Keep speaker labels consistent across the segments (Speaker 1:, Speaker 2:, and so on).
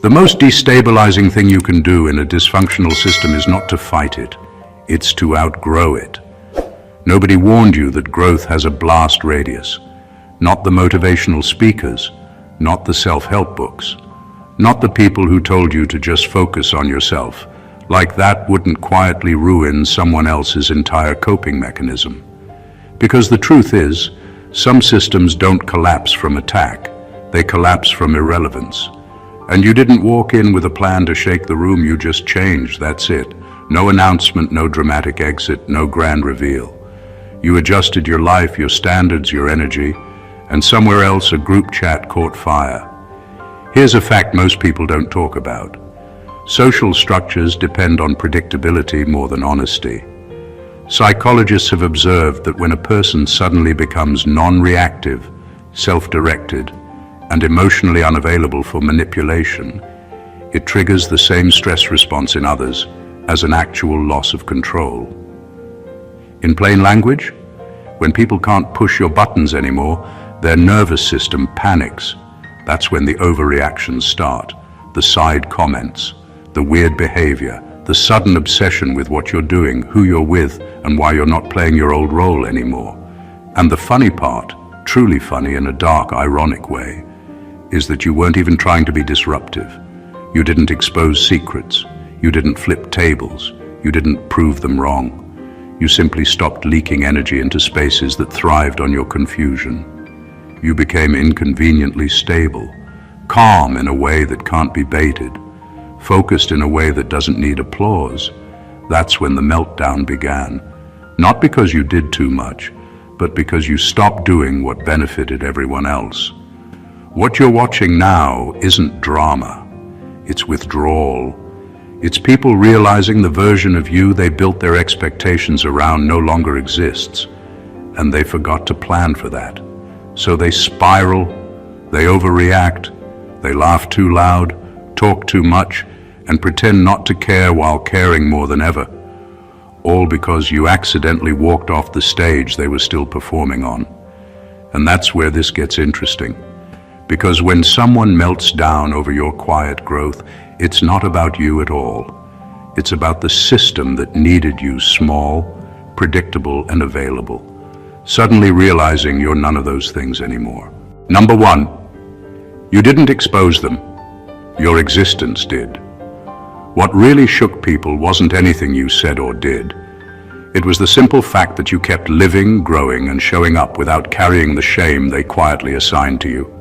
Speaker 1: The most destabilizing thing you can do in a dysfunctional system is not to fight it, it's to outgrow it. Nobody warned you that growth has a blast radius. Not the motivational speakers, not the self-help books, not the people who told you to just focus on yourself. Like that wouldn't quietly ruin someone else's entire coping mechanism. Because the truth is, some systems don't collapse from attack, they collapse from irrelevance. And you didn't walk in with a plan to shake the room, you just changed, that's it. No announcement, no dramatic exit, no grand reveal. You adjusted your life, your standards, your energy, and somewhere else a group chat caught fire. Here's a fact most people don't talk about. Social structures depend on predictability more than honesty. Psychologists have observed that when a person suddenly becomes non-reactive, self-directed, and emotionally unavailable for manipulation, it triggers the same stress response in others as an actual loss of control. In plain language, when people can't push your buttons anymore, their nervous system panics. That's when the overreactions start, the side comments, the weird behavior, the sudden obsession with what you're doing, who you're with, and why you're not playing your old role anymore. And the funny part, truly funny in a dark, ironic way, is that you weren't even trying to be disruptive. You didn't expose secrets. You didn't flip tables. You didn't prove them wrong. You simply stopped leaking energy into spaces that thrived on your confusion. You became inconveniently stable, calm in a way that can't be baited, focused in a way that doesn't need applause. That's when the meltdown began. Not because you did too much, but because you stopped doing what benefited everyone else. What you're watching now isn't drama, it's withdrawal. It's people realizing the version of you they built their expectations around no longer exists, and they forgot to plan for that. So they spiral, they overreact, they laugh too loud, talk too much, and pretend not to care while caring more than ever. All because you accidentally walked off the stage they were still performing on. And that's where this gets interesting. Because when someone melts down over your quiet growth, it's not about you at all. It's about the system that needed you small, predictable, and available, suddenly realizing you're none of those things anymore. Number one, you didn't expose them. Your existence did. What really shook people wasn't anything you said or did. It was the simple fact that you kept living, growing, and showing up without carrying the shame they quietly assigned to you.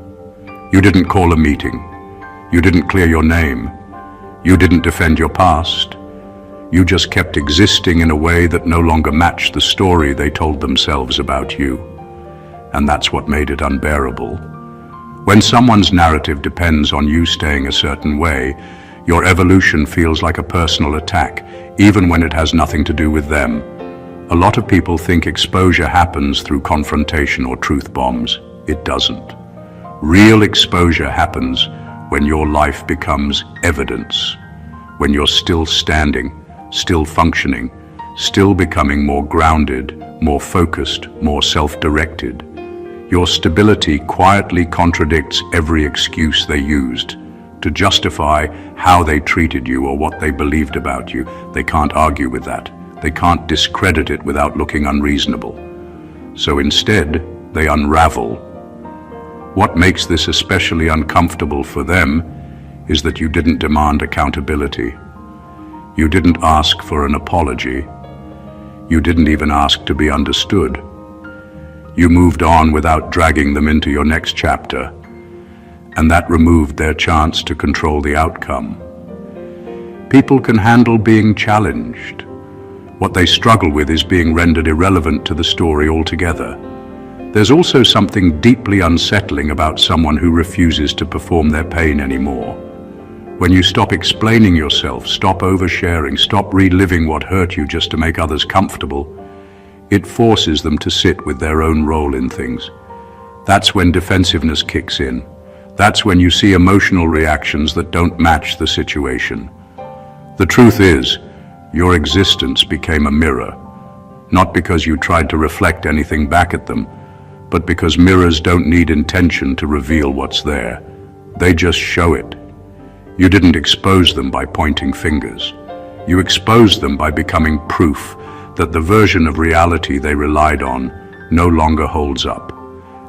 Speaker 1: You didn't call a meeting. You didn't clear your name. You didn't defend your past. You just kept existing in a way that no longer matched the story they told themselves about you. And that's what made it unbearable. When someone's narrative depends on you staying a certain way, your evolution feels like a personal attack, even when it has nothing to do with them. A lot of people think exposure happens through confrontation or truth bombs. It doesn't. Real exposure happens when your life becomes evidence, when you're still standing, still functioning, still becoming more grounded, more focused, more self-directed. Your stability quietly contradicts every excuse they used to justify how they treated you or what they believed about you. They can't argue with that. They can't discredit it without looking unreasonable. So instead, they unravel. What makes this especially uncomfortable for them is that you didn't demand accountability. You didn't ask for an apology. You didn't even ask to be understood. You moved on without dragging them into your next chapter, and that removed their chance to control the outcome. People can handle being challenged. What they struggle with is being rendered irrelevant to the story altogether. There's also something deeply unsettling about someone who refuses to perform their pain anymore. When you stop explaining yourself, stop oversharing, stop reliving what hurt you just to make others comfortable, it forces them to sit with their own role in things. That's when defensiveness kicks in. That's when you see emotional reactions that don't match the situation. The truth is, your existence became a mirror, not because you tried to reflect anything back at them, but because mirrors don't need intention to reveal what's there. They just show it. You didn't expose them by pointing fingers. You exposed them by becoming proof that the version of reality they relied on no longer holds up.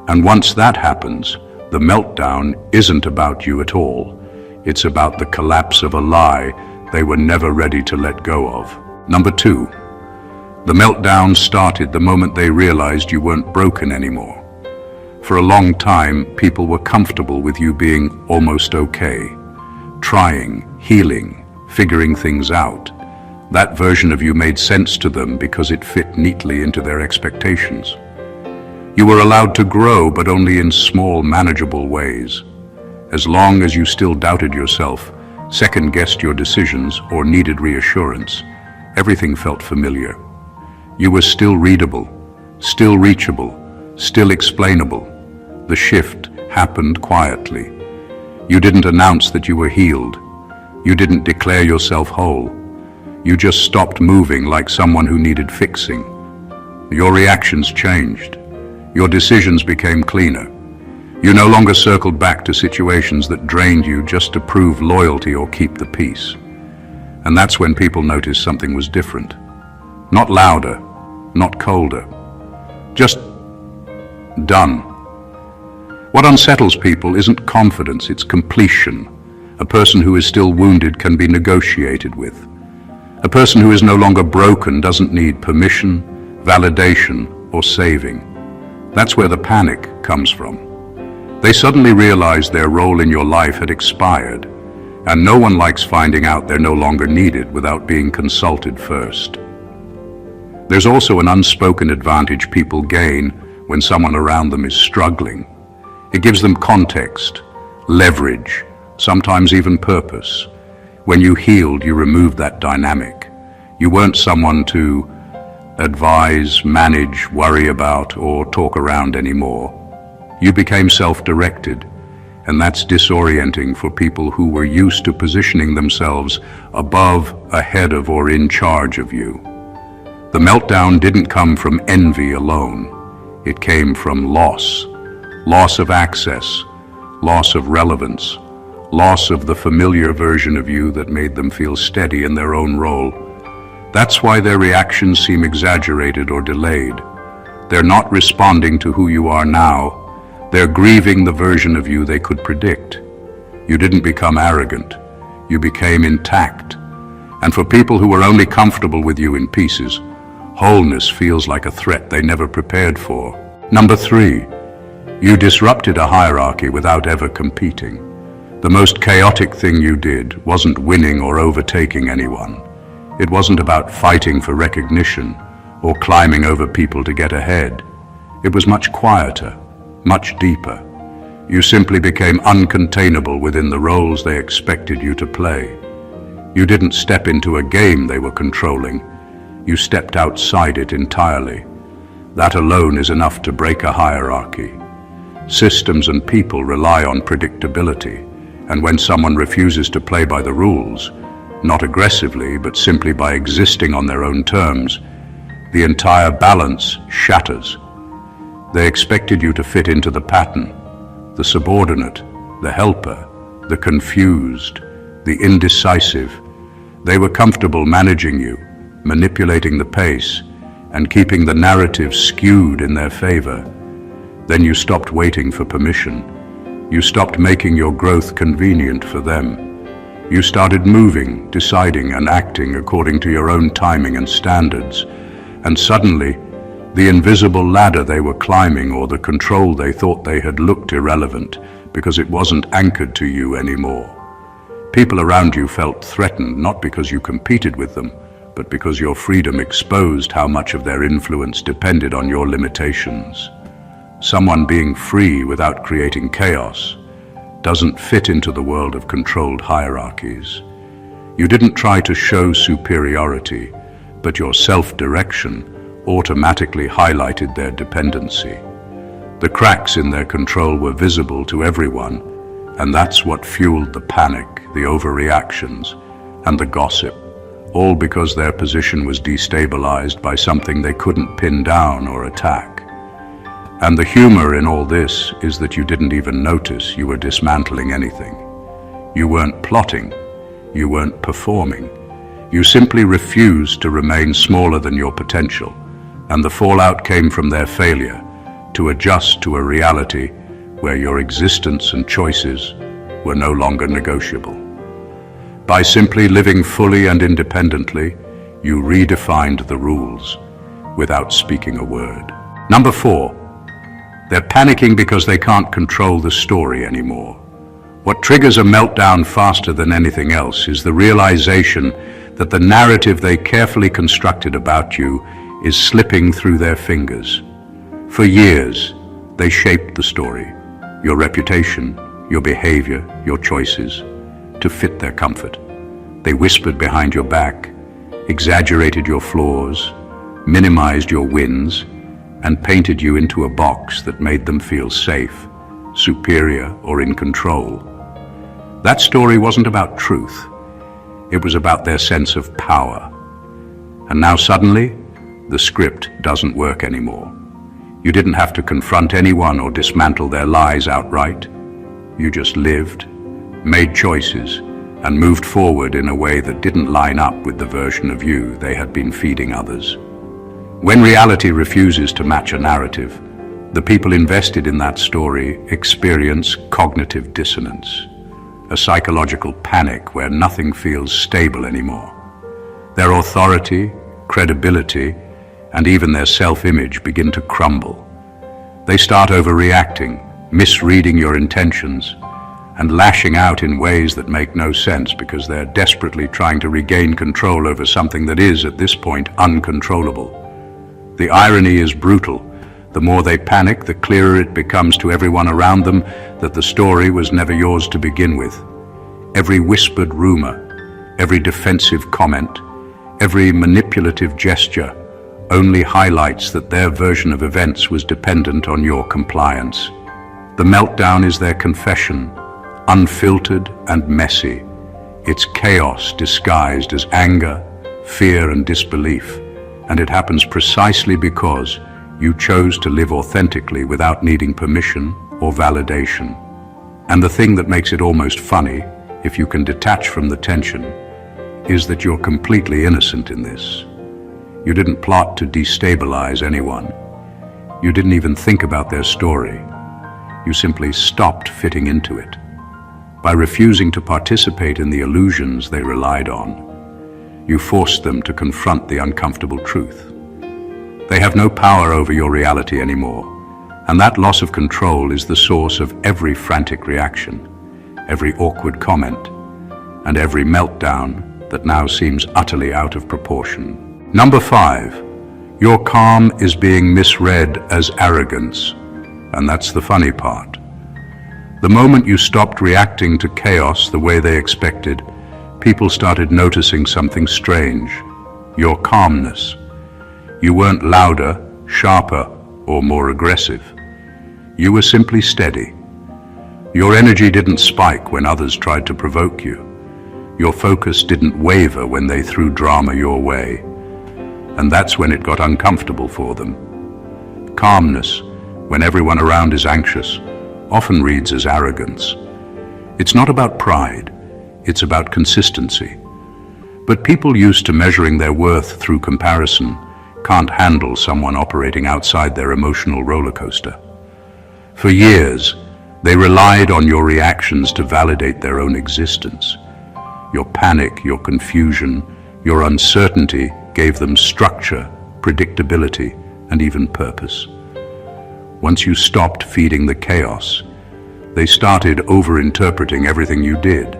Speaker 1: And once that happens, the meltdown isn't about you at all. It's about the collapse of a lie they were never ready to let go of. Number 2. The meltdown started the moment they realized you weren't broken anymore. For a long time, people were comfortable with you being almost okay, trying, healing, figuring things out. That version of you made sense to them because it fit neatly into their expectations. You were allowed to grow, but only in small, manageable ways. As long as you still doubted yourself, second-guessed your decisions, or needed reassurance, everything felt familiar. You were still readable, still reachable, still explainable. The shift happened quietly. You didn't announce that you were healed. You didn't declare yourself whole. You just stopped moving like someone who needed fixing. Your reactions changed. Your decisions became cleaner. You no longer circled back to situations that drained you just to prove loyalty or keep the peace. And that's when people noticed something was different. Not louder, not colder. Just done. What unsettles people isn't confidence, it's completion. A person who is still wounded can be negotiated with. A person who is no longer broken doesn't need permission, validation, or saving. That's where the panic comes from. They suddenly realize their role in your life had expired, and no one likes finding out they're no longer needed without being consulted first. There's also an unspoken advantage people gain when someone around them is struggling. It gives them context, leverage, sometimes even purpose. When you healed, you removed that dynamic. You weren't someone to advise, manage, worry about, or talk around anymore. You became self-directed, and that's disorienting for people who were used to positioning themselves above, ahead of, or in charge of you. The meltdown didn't come from envy alone. It came from loss. Loss of access, loss of relevance, loss of the familiar version of you that made them feel steady in their own role. That's why their reactions seem exaggerated or delayed. They're not responding to who you are now. They're grieving the version of you they could predict. You didn't become arrogant. You became intact. And for people who were only comfortable with you in pieces, wholeness feels like a threat they never prepared for. Number 3, you disrupted a hierarchy without ever competing. The most chaotic thing you did wasn't winning or overtaking anyone. It wasn't about fighting for recognition or climbing over people to get ahead. It was much quieter, much deeper. You simply became uncontainable within the roles they expected you to play. You didn't step into a game they were controlling. You stepped outside it entirely. That alone is enough to break a hierarchy. Systems and people rely on predictability, and when someone refuses to play by the rules, not aggressively, but simply by existing on their own terms, the entire balance shatters. They expected you to fit into the pattern, the subordinate, the helper, the confused, the indecisive. They were comfortable managing you, manipulating the pace, and keeping the narrative skewed in their favor. Then you stopped waiting for permission. You stopped making your growth convenient for them. You started moving, deciding, and acting according to your own timing and standards. And suddenly, the invisible ladder they were climbing or the control they thought they had looked irrelevant because it wasn't anchored to you anymore. People around you felt threatened not because you competed with them, but because your freedom exposed how much of their influence depended on your limitations. Someone being free without creating chaos doesn't fit into the world of controlled hierarchies. You didn't try to show superiority, but your self-direction automatically highlighted their dependency. The cracks in their control were visible to everyone, and that's what fueled the panic, the overreactions, and the gossip, all because their position was destabilized by something they couldn't pin down or attack. And the humor in all this is that you didn't even notice you were dismantling anything. You weren't plotting. You weren't performing. You simply refused to remain smaller than your potential, and the fallout came from their failure to adjust to a reality where your existence and choices were no longer negotiable. By simply living fully and independently, you redefined the rules without speaking a word. Number 4, they're panicking because they can't control the story anymore. What triggers a meltdown faster than anything else is the realization that the narrative they carefully constructed about you is slipping through their fingers. For years, they shaped the story, your reputation, your behavior, your choices, to fit their comfort. They whispered behind your back, exaggerated your flaws, minimized your wins, and painted you into a box that made them feel safe, superior, or in control. That story wasn't about truth. It was about their sense of power. And now suddenly, the script doesn't work anymore. You didn't have to confront anyone or dismantle their lies outright. You just lived, made choices, and moved forward in a way that didn't line up with the version of you they had been feeding others. When reality refuses to match a narrative, the people invested in that story experience cognitive dissonance, a psychological panic where nothing feels stable anymore. Their authority, credibility, and even their self-image begin to crumble. They start overreacting, misreading your intentions, and lashing out in ways that make no sense because they're desperately trying to regain control over something that is, at this point, uncontrollable. The irony is brutal. The more they panic, the clearer it becomes to everyone around them that the story was never yours to begin with. Every whispered rumor, every defensive comment, every manipulative gesture only highlights that their version of events was dependent on your compliance. The meltdown is their confession, unfiltered and messy. It's chaos disguised as anger, fear, and disbelief. And it happens precisely because you chose to live authentically without needing permission or validation. And the thing that makes it almost funny, if you can detach from the tension, is that you're completely innocent in this. You didn't plot to destabilize anyone. You didn't even think about their story. You simply stopped fitting into it. By refusing to participate in the illusions they relied on, you forced them to confront the uncomfortable truth. They have no power over your reality anymore, and that loss of control is the source of every frantic reaction, every awkward comment, and every meltdown that now seems utterly out of proportion. Number 5, your calm is being misread as arrogance, and that's the funny part. The moment you stopped reacting to chaos the way they expected, people started noticing something strange, your calmness. You weren't louder, sharper, or more aggressive. You were simply steady. Your energy didn't spike when others tried to provoke you. Your focus didn't waver when they threw drama your way. And that's when it got uncomfortable for them. Calmness, when everyone around is anxious, often reads as arrogance. It's not about pride. It's about consistency. But people used to measuring their worth through comparison can't handle someone operating outside their emotional roller coaster. For years, they relied on your reactions to validate their own existence. Your panic, your confusion, your uncertainty gave them structure, predictability, and even purpose. Once you stopped feeding the chaos, they started over-interpreting everything you did.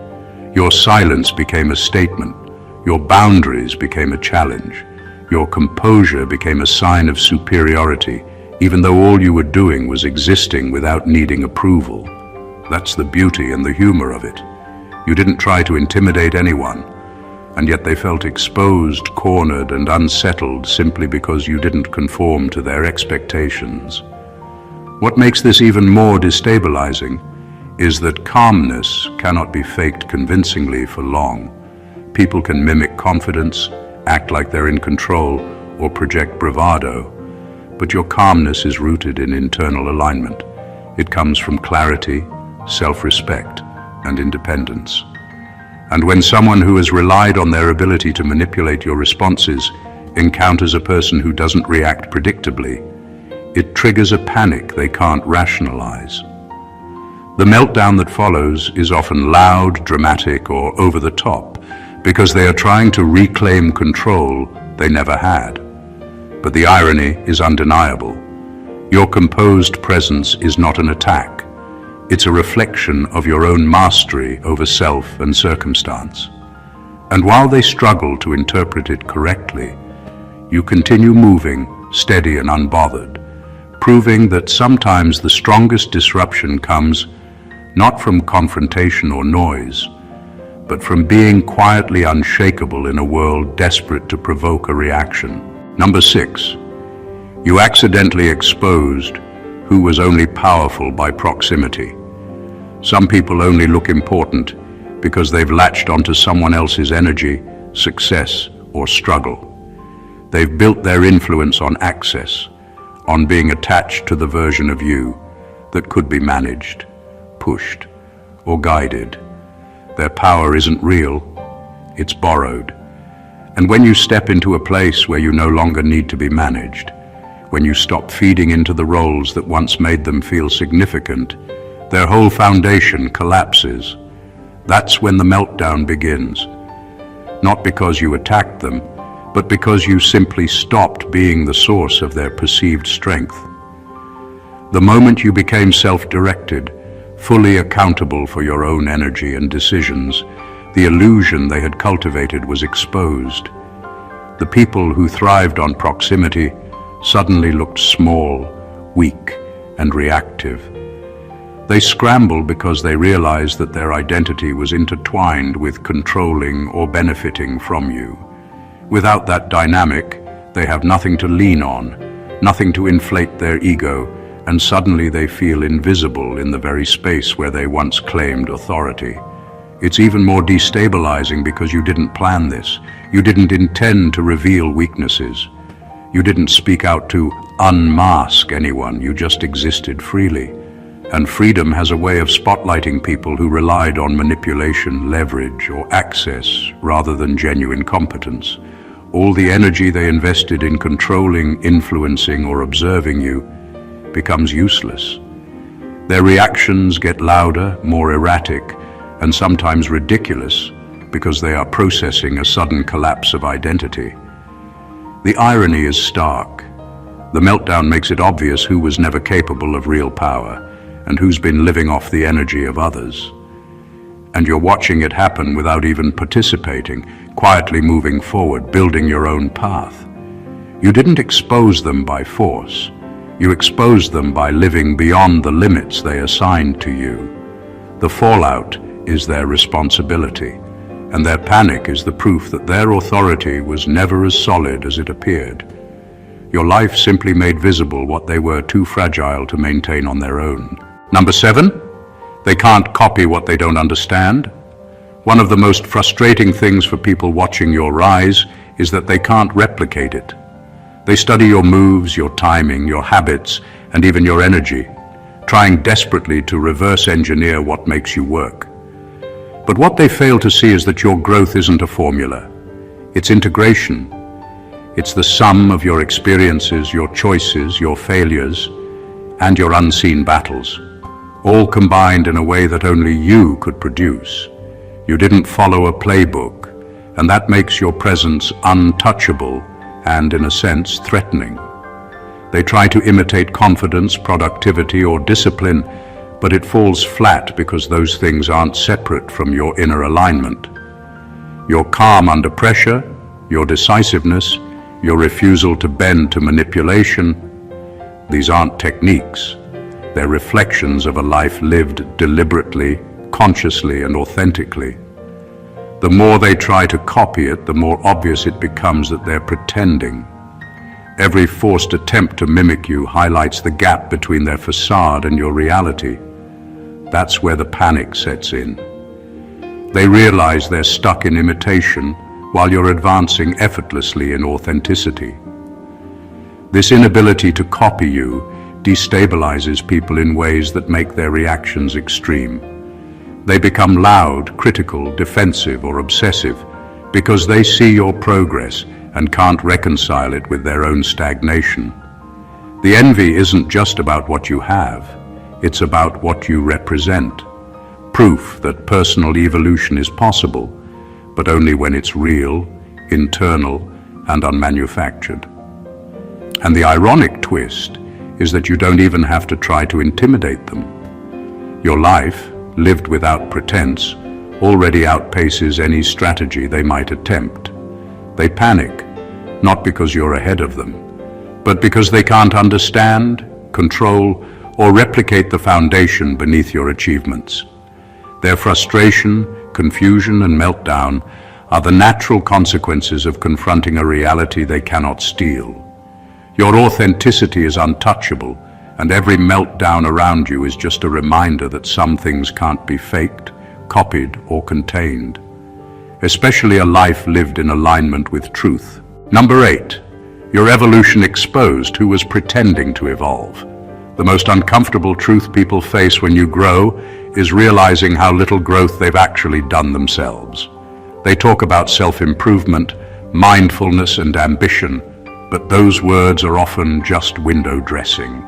Speaker 1: Your silence became a statement. Your boundaries became a challenge. Your composure became a sign of superiority, even though all you were doing was existing without needing approval. That's the beauty and the humor of it. You didn't try to intimidate anyone, and yet they felt exposed, cornered, and unsettled simply because you didn't conform to their expectations. What makes this even more destabilizing is that calmness cannot be faked convincingly for long. People can mimic confidence, act like they're in control, or project bravado, but your calmness is rooted in internal alignment. It comes from clarity, self-respect, and independence. And when someone who has relied on their ability to manipulate your responses encounters a person who doesn't react predictably, it triggers a panic they can't rationalize. The meltdown that follows is often loud, dramatic, or over the top because they are trying to reclaim control they never had. But the irony is undeniable. Your composed presence is not an attack. It's a reflection of your own mastery over self and circumstance. And while they struggle to interpret it correctly, you continue moving, steady and unbothered, proving that sometimes the strongest disruption comes not from confrontation or noise, but from being quietly unshakable in a world desperate to provoke a reaction. Number 6, you accidentally exposed who was only powerful by proximity. Some people only look important because they've latched onto someone else's energy, success, or struggle. They've built their influence on access, on being attached to the version of you that could be managed, pushed, or guided. Their power isn't real, it's borrowed. And when you step into a place where you no longer need to be managed, when you stop feeding into the roles that once made them feel significant, their whole foundation collapses. That's when the meltdown begins. Not because you attacked them, but because you simply stopped being the source of their perceived strength. The moment you became self-directed, fully accountable for your own energy and decisions, the illusion they had cultivated was exposed. The people who thrived on proximity suddenly looked small, weak, and reactive. They scrambled because they realized that their identity was intertwined with controlling or benefiting from you. Without that dynamic, they have nothing to lean on, nothing to inflate their ego, and suddenly they feel invisible in the very space where they once claimed authority. It's even more destabilizing because you didn't plan this. You didn't intend to reveal weaknesses. You didn't speak out to unmask anyone. You just existed freely. And freedom has a way of spotlighting people who relied on manipulation, leverage, or access rather than genuine competence. All the energy they invested in controlling, influencing, or observing you becomes useless. Their reactions get louder, more erratic, and sometimes ridiculous because they are processing a sudden collapse of identity. The irony is stark. The meltdown makes it obvious who was never capable of real power and who's been living off the energy of others. And you're watching it happen without even participating, quietly moving forward, building your own path. You didn't expose them by force. You exposed them by living beyond the limits they assigned to you. The fallout is their responsibility, and their panic is the proof that their authority was never as solid as it appeared. Your life simply made visible what they were too fragile to maintain on their own. Number 7, they can't copy what they don't understand. One of the most frustrating things for people watching your rise is that they can't replicate it. They study your moves, your timing, your habits, and even your energy, trying desperately to reverse engineer what makes you work. But what they fail to see is that your growth isn't a formula. It's integration. It's the sum of your experiences, your choices, your failures, and your unseen battles, all combined in a way that only you could produce. You didn't follow a playbook, and that makes your presence untouchable and, in a sense, threatening. They try to imitate confidence, productivity, or discipline, but it falls flat because those things aren't separate from your inner alignment. Your calm under pressure, your decisiveness, your refusal to bend to manipulation, these aren't techniques. They're reflections of a life lived deliberately, consciously, and authentically. The more they try to copy it, the more obvious it becomes that they're pretending. Every forced attempt to mimic you highlights the gap between their facade and your reality. That's where the panic sets in. They realize they're stuck in imitation while you're advancing effortlessly in authenticity. This inability to copy you destabilizes people in ways that make their reactions extreme. They become loud, critical, defensive, or obsessive because they see your progress and can't reconcile it with their own stagnation. The envy isn't just about what you have, it's about what you represent. Proof that personal evolution is possible, but only when it's real, internal, and unmanufactured. And the ironic twist is that you don't even have to try to intimidate them. Your life, lived without pretense, already outpaces any strategy they might attempt. They panic, not because you're ahead of them, but because they can't understand, control, or replicate the foundation beneath your achievements. Their frustration, confusion, and meltdown are the natural consequences of confronting a reality they cannot steal. Your authenticity is untouchable, and every meltdown around you is just a reminder that some things can't be faked, copied, or contained, especially a life lived in alignment with truth. Number 8, your evolution exposed who was pretending to evolve. The most uncomfortable truth people face when you grow is realizing how little growth they've actually done themselves. They talk about self-improvement, mindfulness, and ambition, but those words are often just window dressing,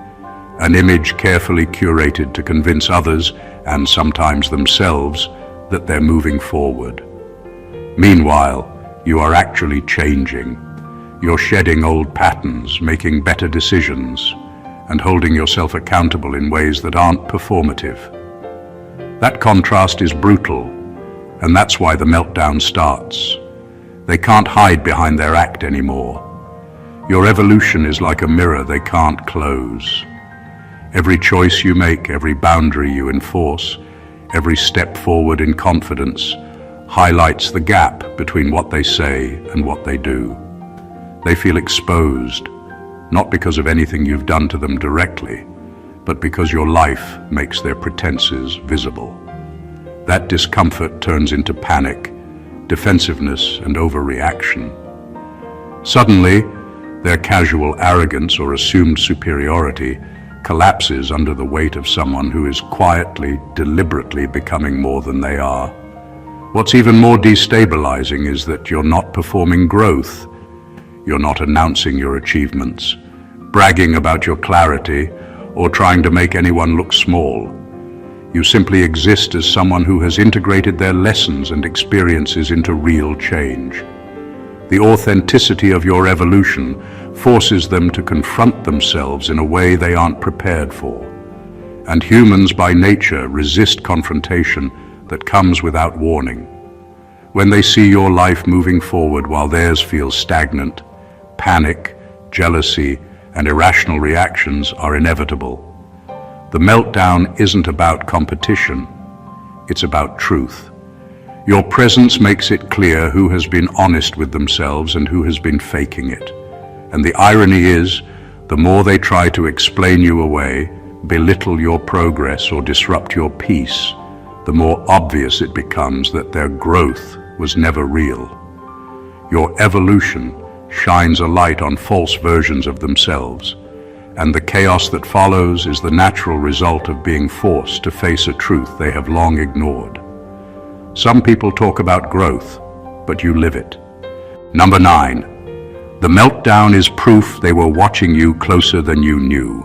Speaker 1: an image carefully curated to convince others, and sometimes themselves, that they're moving forward. Meanwhile, you are actually changing. You're shedding old patterns, making better decisions, and holding yourself accountable in ways that aren't performative. That contrast is brutal, and that's why the meltdown starts. They can't hide behind their act anymore. Your evolution is like a mirror they can't close. Every choice you make, every boundary you enforce, every step forward in confidence highlights the gap between what they say and what they do. They feel exposed, not because of anything you've done to them directly, but because your life makes their pretenses visible. That discomfort turns into panic, defensiveness, and overreaction. Suddenly, their casual arrogance or assumed superiority collapses under the weight of someone who is quietly, deliberately becoming more than they are. What's even more destabilizing is that you're not performing growth. You're not announcing your achievements, bragging about your clarity, or trying to make anyone look small. You simply exist as someone who has integrated their lessons and experiences into real change. The authenticity of your evolution forces them to confront themselves in a way they aren't prepared for. And humans by nature resist confrontation that comes without warning. When they see your life moving forward while theirs feels stagnant, panic, jealousy, and irrational reactions are inevitable. The meltdown isn't about competition, it's about truth. Your presence makes it clear who has been honest with themselves and who has been faking it. And the irony is, the more they try to explain you away, belittle your progress, or disrupt your peace, the more obvious it becomes that their growth was never real. Your evolution shines a light on false versions of themselves, and the chaos that follows is the natural result of being forced to face a truth they have long ignored. Some people talk about growth, but you live it. Number 9, the meltdown is proof they were watching you closer than you knew.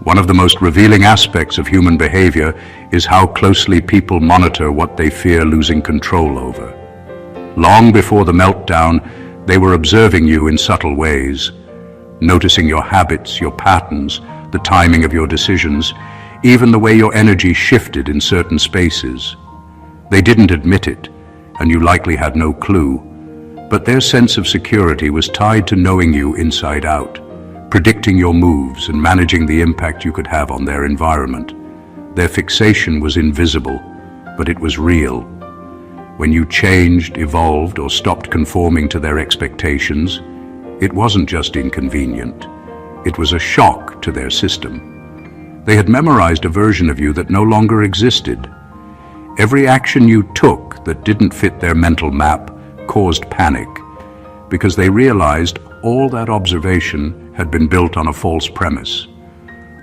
Speaker 1: One of the most revealing aspects of human behavior is how closely people monitor what they fear losing control over. Long before the meltdown, they were observing you in subtle ways, noticing your habits, your patterns, the timing of your decisions, even the way your energy shifted in certain spaces. They didn't admit it, and you likely had no clue, but their sense of security was tied to knowing you inside out, predicting your moves and managing the impact you could have on their environment. Their fixation was invisible, but it was real. When you changed, evolved, or stopped conforming to their expectations, it wasn't just inconvenient. It was a shock to their system. They had memorized a version of you that no longer existed. Every action you took that didn't fit their mental map caused panic, because they realized all that observation had been built on a false premise.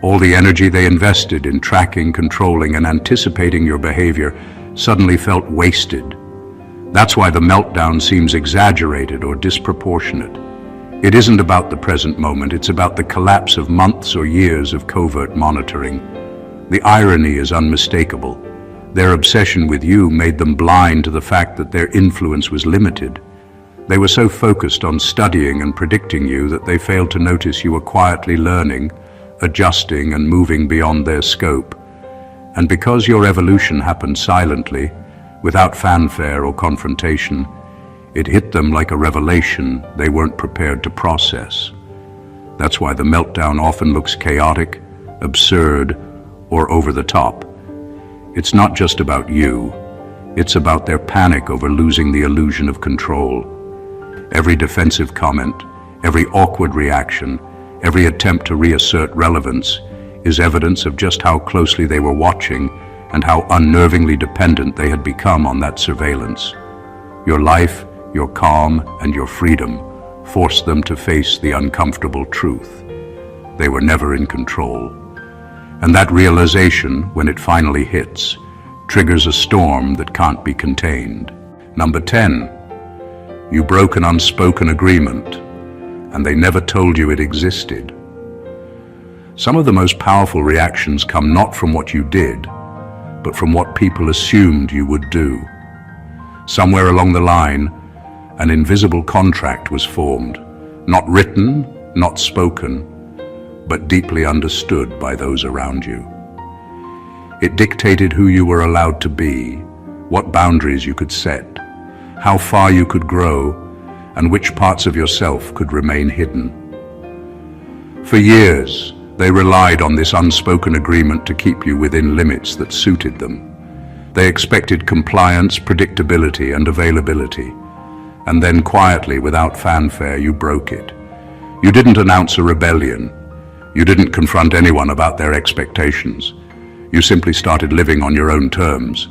Speaker 1: All the energy they invested in tracking, controlling, and anticipating your behavior suddenly felt wasted. That's why the meltdown seems exaggerated or disproportionate. It isn't about the present moment, it's about the collapse of months or years of covert monitoring. The irony is unmistakable. Their obsession with you made them blind to the fact that their influence was limited. They were so focused on studying and predicting you that they failed to notice you were quietly learning, adjusting, and moving beyond their scope. And because your evolution happened silently, without fanfare or confrontation, it hit them like a revelation they weren't prepared to process. That's why the meltdown often looks chaotic, absurd, or over the top. It's not just about you. It's about their panic over losing the illusion of control. Every defensive comment, every awkward reaction, every attempt to reassert relevance is evidence of just how closely they were watching and how unnervingly dependent they had become on that surveillance. Your life, your calm, and your freedom forced them to face the uncomfortable truth. They were never in control. And that realization, when it finally hits, triggers a storm that can't be contained. Number 10. You broke an unspoken agreement, and they never told you it existed. Some of the most powerful reactions come not from what you did, but from what people assumed you would do. Somewhere along the line, an invisible contract was formed, not written, not spoken, but deeply understood by those around you. It dictated who you were allowed to be, what boundaries you could set, how far you could grow, and which parts of yourself could remain hidden. For years, they relied on this unspoken agreement to keep you within limits that suited them. They expected compliance, predictability, and availability. And then quietly, without fanfare, you broke it. You didn't announce a rebellion. You didn't confront anyone about their expectations. You simply started living on your own terms.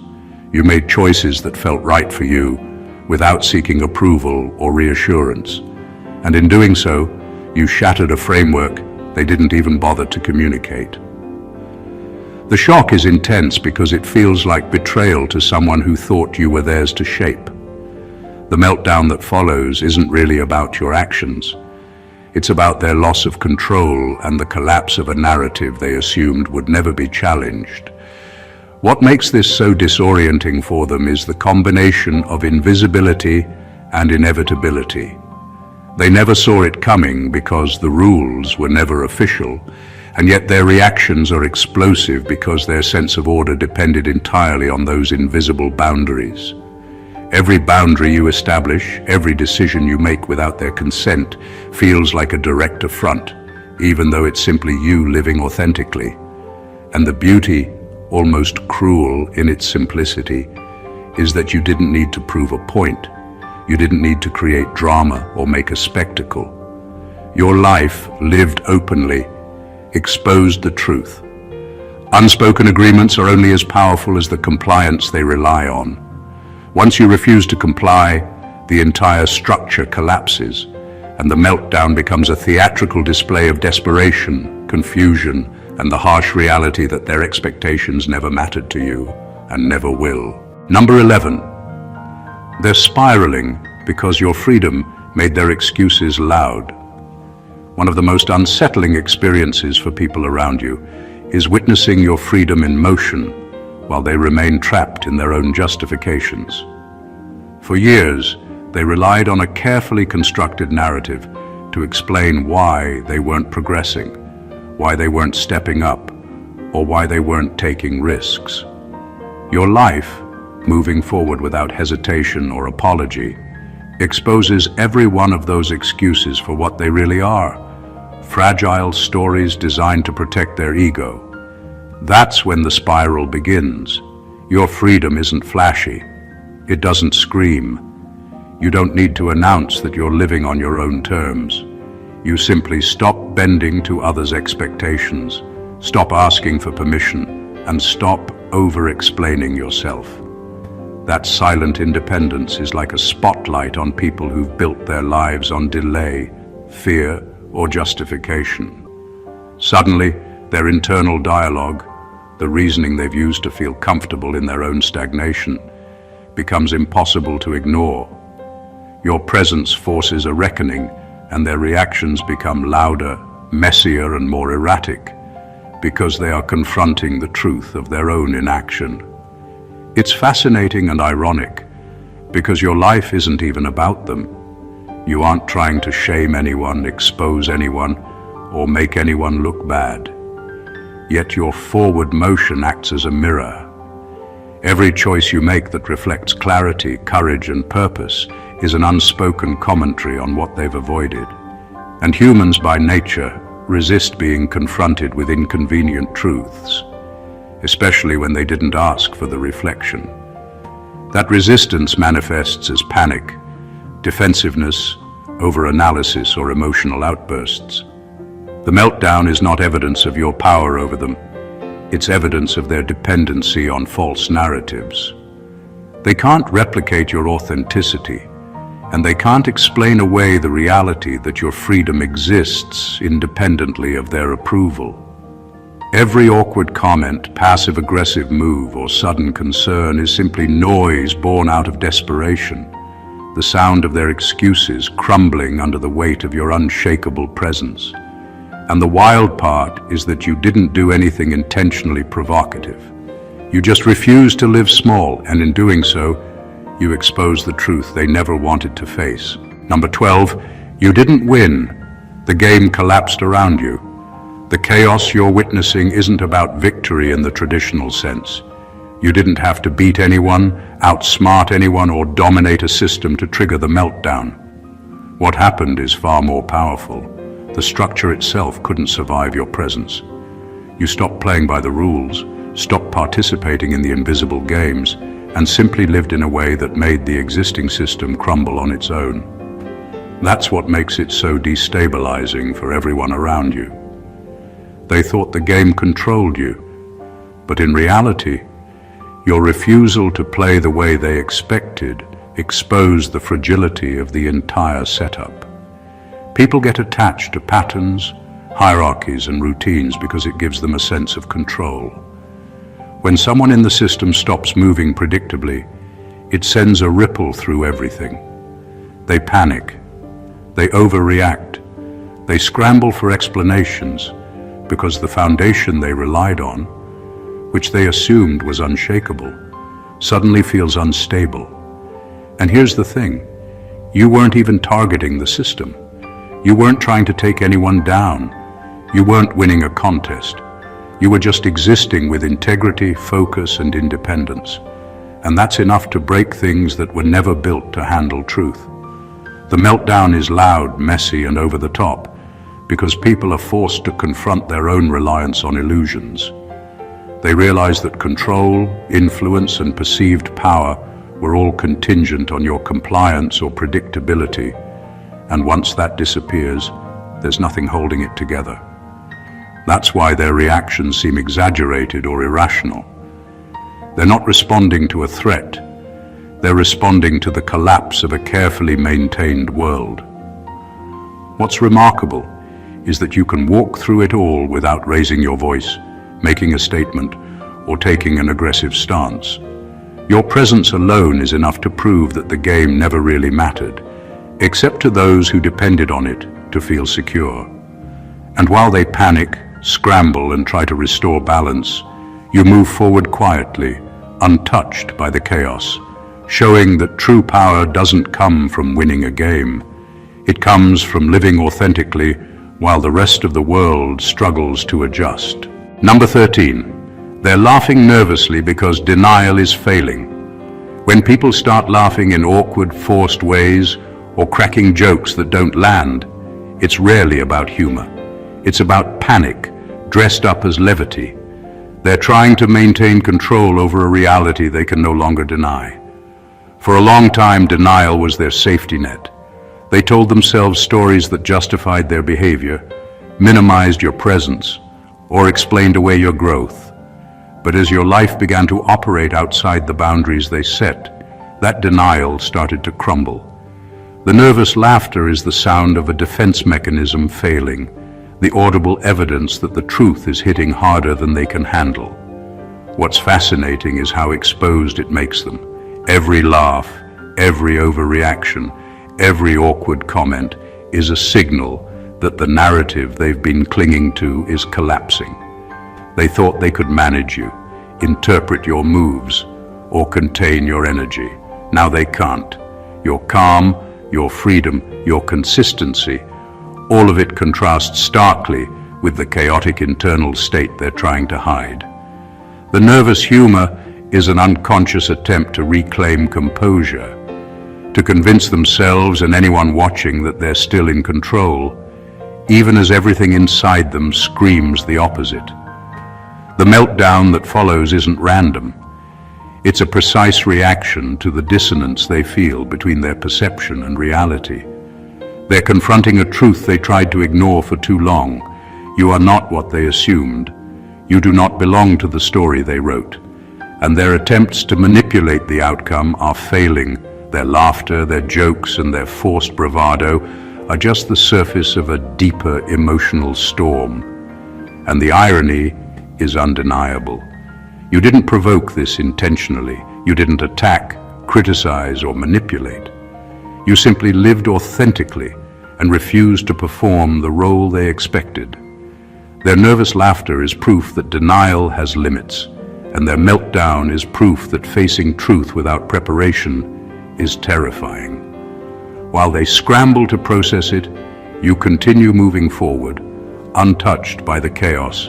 Speaker 1: You made choices that felt right for you, without seeking approval or reassurance. And in doing so, you shattered a framework they didn't even bother to communicate. The shock is intense because it feels like betrayal to someone who thought you were theirs to shape. The meltdown that follows isn't really about your actions. It's about their loss of control and the collapse of a narrative they assumed would never be challenged. What makes this so disorienting for them is the combination of invisibility and inevitability. They never saw it coming because the rules were never official, and yet their reactions are explosive because their sense of order depended entirely on those invisible boundaries. Every boundary you establish, every decision you make without their consent feels like a direct affront, even though it's simply you living authentically. And the beauty, almost cruel in its simplicity, is that you didn't need to prove a point. You didn't need to create drama or make a spectacle. Your life, lived openly, exposed the truth. Unspoken agreements are only as powerful as the compliance they rely on. Once you refuse to comply, the entire structure collapses, and the meltdown becomes a theatrical display of desperation, confusion, and the harsh reality that their expectations never mattered to you, and never will. Number 11. They're spiraling because your freedom made their excuses loud. One of the most unsettling experiences for people around you is witnessing your freedom in motion while they remain trapped in their own justifications. For years, they relied on a carefully constructed narrative to explain why they weren't progressing, why they weren't stepping up, or why they weren't taking risks. Your life, moving forward without hesitation or apology, exposes every one of those excuses for what they really are: fragile stories designed to protect their ego. That's when the spiral begins. Your freedom isn't flashy. It doesn't scream. You don't need to announce that you're living on your own terms. You simply stop bending to others' expectations, stop asking for permission, and stop over-explaining yourself. That silent independence is like a spotlight on people who've built their lives on delay, fear, or justification. Suddenly, Their internal dialogue, the reasoning they've used to feel comfortable in their own stagnation, becomes impossible to ignore. Your presence forces a reckoning, and their reactions become louder, messier, and more erratic, because they are confronting the truth of their own inaction. It's fascinating and ironic, because your life isn't even about them. You aren't trying to shame anyone, expose anyone, or make anyone look bad. Yet your forward motion acts as a mirror. Every choice you make that reflects clarity, courage, and purpose is an unspoken commentary on what they've avoided. And humans by nature resist being confronted with inconvenient truths, especially when they didn't ask for the reflection. That resistance manifests as panic, defensiveness, overanalysis, or emotional outbursts. The meltdown is not evidence of your power over them. It's evidence of their dependency on false narratives. They can't replicate your authenticity, and they can't explain away the reality that your freedom exists independently of their approval. Every awkward comment, passive-aggressive move, or sudden concern is simply noise born out of desperation, the sound of their excuses crumbling under the weight of your unshakable presence. And the wild part is that you didn't do anything intentionally provocative. You just refused to live small, and in doing so, you exposed the truth they never wanted to face. Number 12, you didn't win. The game collapsed around you. The chaos you're witnessing isn't about victory in the traditional sense. You didn't have to beat anyone, outsmart anyone, or dominate a system to trigger the meltdown. What happened is far more powerful. The structure itself couldn't survive your presence. You stopped playing by the rules, stopped participating in the invisible games, and simply lived in a way that made the existing system crumble on its own. That's what makes it so destabilizing for everyone around you. They thought the game controlled you, but in reality, your refusal to play the way they expected exposed the fragility of the entire setup. People get attached to patterns, hierarchies, and routines because it gives them a sense of control. When someone in the system stops moving predictably, it sends a ripple through everything. They panic, they overreact, they scramble for explanations because the foundation they relied on, which they assumed was unshakable, suddenly feels unstable. And here's the thing, you weren't even targeting the system. You weren't trying to take anyone down. You weren't winning a contest. You were just existing with integrity, focus, and independence. And that's enough to break things that were never built to handle truth. The meltdown is loud, messy, and over the top because people are forced to confront their own reliance on illusions. They realize that control, influence, and perceived power were all contingent on your compliance or predictability. And once that disappears, there's nothing holding it together. That's why their reactions seem exaggerated or irrational. They're not responding to a threat. They're responding to the collapse of a carefully maintained world. What's remarkable is that you can walk through it all without raising your voice, making a statement, or taking an aggressive stance. Your presence alone is enough to prove that the game never really mattered, except to those who depended on it to feel secure. And while they panic, scramble, and try to restore balance, you move forward quietly, untouched by the chaos, showing that true power doesn't come from winning a game. It comes from living authentically while the rest of the world struggles to adjust. Number 13, they're laughing nervously because denial is failing. When people start laughing in awkward, forced ways, or cracking jokes that don't land, it's rarely about humor. It's about panic, dressed up as levity. They're trying to maintain control over a reality they can no longer deny. For a long time, denial was their safety net. They told themselves stories that justified their behavior, minimized your presence, or explained away your growth. But as your life began to operate outside the boundaries they set, that denial started to crumble. The nervous laughter is the sound of a defense mechanism failing. the audible evidence that the truth is hitting harder than they can handle. What's fascinating is how exposed it makes them. Every laugh, every overreaction, every awkward comment is a signal that the narrative they've been clinging to is collapsing. They thought they could manage you, interpret your moves, or contain your energy. Now they can't. Your calm, your freedom, your consistency, all of it contrasts starkly with the chaotic internal state they're trying to hide. The nervous humor is an unconscious attempt to reclaim composure, to convince themselves and anyone watching that they're still in control, even as everything inside them screams the opposite. The meltdown that follows isn't random. It's a precise reaction to the dissonance they feel between their perception and reality. They're confronting a truth they tried to ignore for too long. You are not what they assumed. You do not belong to the story they wrote. And their attempts to manipulate the outcome are failing. Their laughter, their jokes, and their forced bravado are just the surface of a deeper emotional storm. And the irony is undeniable. You didn't provoke this intentionally. You didn't attack, criticize, or manipulate. You simply lived authentically and refused to perform the role they expected. Their nervous laughter is proof that denial has limits, and their meltdown is proof that facing truth without preparation is terrifying. While they scramble to process it, you continue moving forward, untouched by the chaos,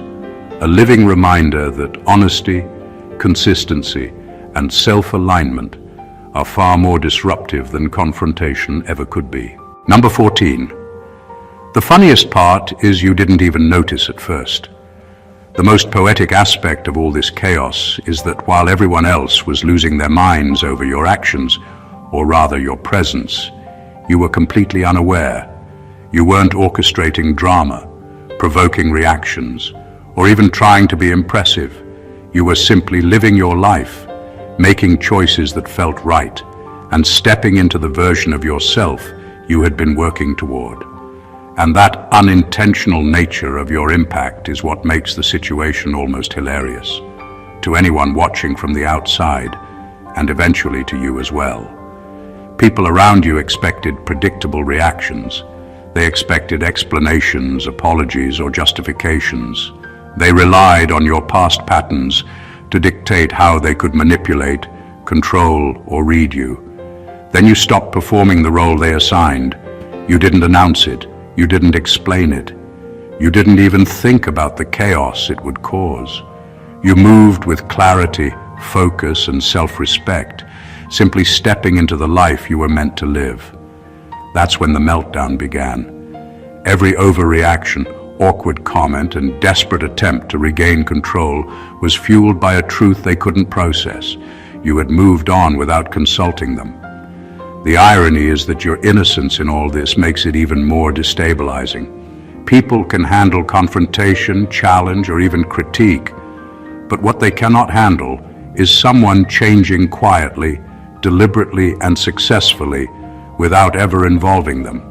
Speaker 1: a living reminder that honesty, consistency, and self-alignment are far more disruptive than confrontation ever could be. Number 14. The funniest part is you didn't even notice at first. The most poetic aspect of all this chaos is that while everyone else was losing their minds over your actions, or rather your presence, you were completely unaware. You weren't orchestrating drama, provoking reactions, or even trying to be impressive. You were simply living your life, making choices that felt right, and stepping into the version of yourself you had been working toward. And that unintentional nature of your impact is what makes the situation almost hilarious, to anyone watching from the outside, and eventually to you as well. People around you expected predictable reactions. They expected explanations, apologies, or justifications. They relied on your past patterns to dictate how they could manipulate, control, or read you. Then you stopped performing the role they assigned. You didn't announce it. You didn't explain it. You didn't even think about the chaos it would cause. You moved with clarity, focus, and self-respect, simply stepping into the life you were meant to live. That's when the meltdown began. Every overreaction, awkward comment, and desperate attempt to regain control was fueled by a truth they couldn't process. You had moved on without consulting them. The irony is that your innocence in all this makes it even more destabilizing. People can handle confrontation, challenge, or even critique, but what they cannot handle is someone changing quietly, deliberately, and successfully without ever involving them.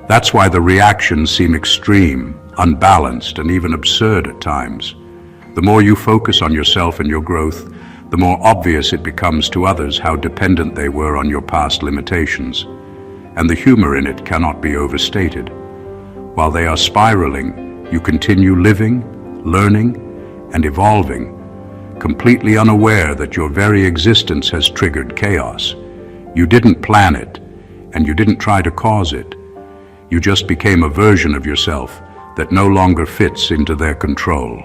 Speaker 1: That's why the reactions seem extreme, unbalanced, and even absurd at times. The more you focus on yourself and your growth, the more obvious it becomes to others how dependent they were on your past limitations. And the humor in it cannot be overstated. While they are spiraling, you continue living, learning, and evolving, completely unaware that your very existence has triggered chaos. You didn't plan it, and you didn't try to cause it. You just became a version of yourself that no longer fits into their control.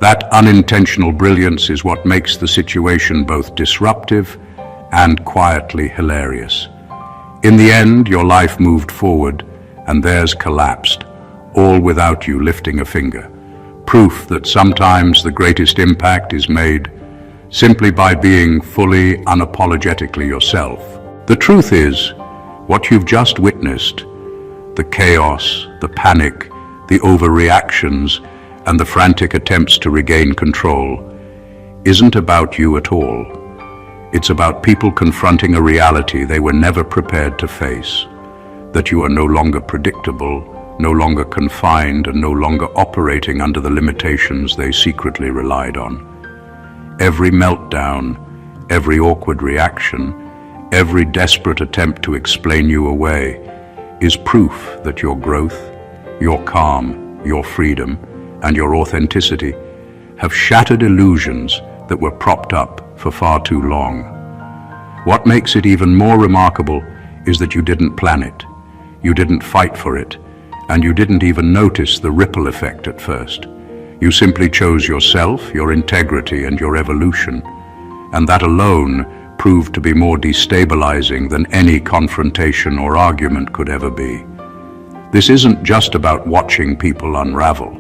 Speaker 1: That unintentional brilliance is what makes the situation both disruptive and quietly hilarious. In the end, your life moved forward and theirs collapsed, all without you lifting a finger. Proof that sometimes the greatest impact is made simply by being fully, unapologetically yourself. The truth is, what you've just witnessed, the chaos, the panic, the overreactions, and the frantic attempts to regain control, isn't about you at all. It's about people confronting a reality they were never prepared to face, that you are no longer predictable, no longer confined and no longer operating under the limitations they secretly relied on. Every meltdown, every awkward reaction, every desperate attempt to explain you away is proof that your growth, your calm, your freedom, and your authenticity have shattered illusions that were propped up for far too long. What makes it even more remarkable is that you didn't plan it, you didn't fight for it, and you didn't even notice the ripple effect at first. You simply chose yourself, your integrity, and your evolution, and that alone proved to be more destabilizing than any confrontation or argument could ever be. This isn't just about watching people unravel.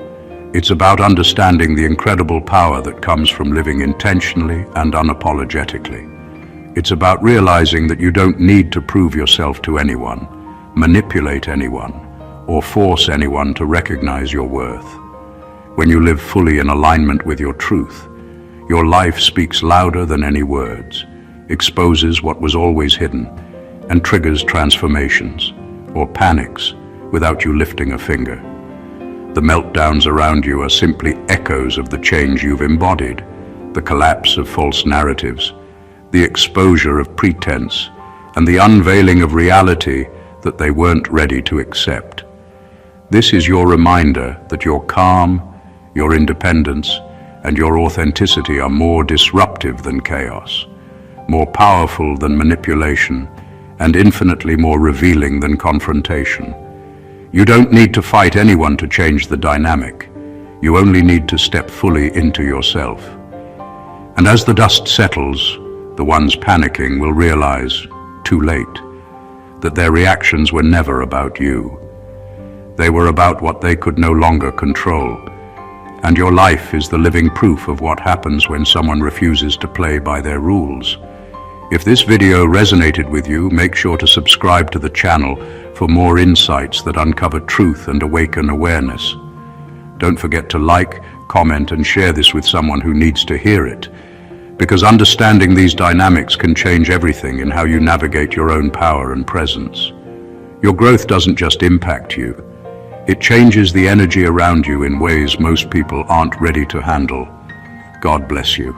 Speaker 1: It's about understanding the incredible power that comes from living intentionally and unapologetically. It's about realizing that you don't need to prove yourself to anyone, manipulate anyone, or force anyone to recognize your worth. When you live fully in alignment with your truth, your life speaks louder than any words, exposes what was always hidden, and triggers transformations, or panics, without you lifting a finger. The meltdowns around you are simply echoes of the change you've embodied, the collapse of false narratives, the exposure of pretense, and the unveiling of reality that they weren't ready to accept. This is your reminder that your calm, your independence, and your authenticity are more disruptive than chaos, more powerful than manipulation, and infinitely more revealing than confrontation. You don't need to fight anyone to change the dynamic. You only need to step fully into yourself. And as the dust settles, the ones panicking will realize, too late, that their reactions were never about you. They were about what they could no longer control. And your life is the living proof of what happens when someone refuses to play by their rules. If this video resonated with you, make sure to subscribe to the channel for more insights that uncover truth and awaken awareness. Don't forget to like, comment, and share this with someone who needs to hear it, because understanding these dynamics can change everything in how you navigate your own power and presence. Your growth doesn't just impact you, it changes the energy around you in ways most people aren't ready to handle. God bless you.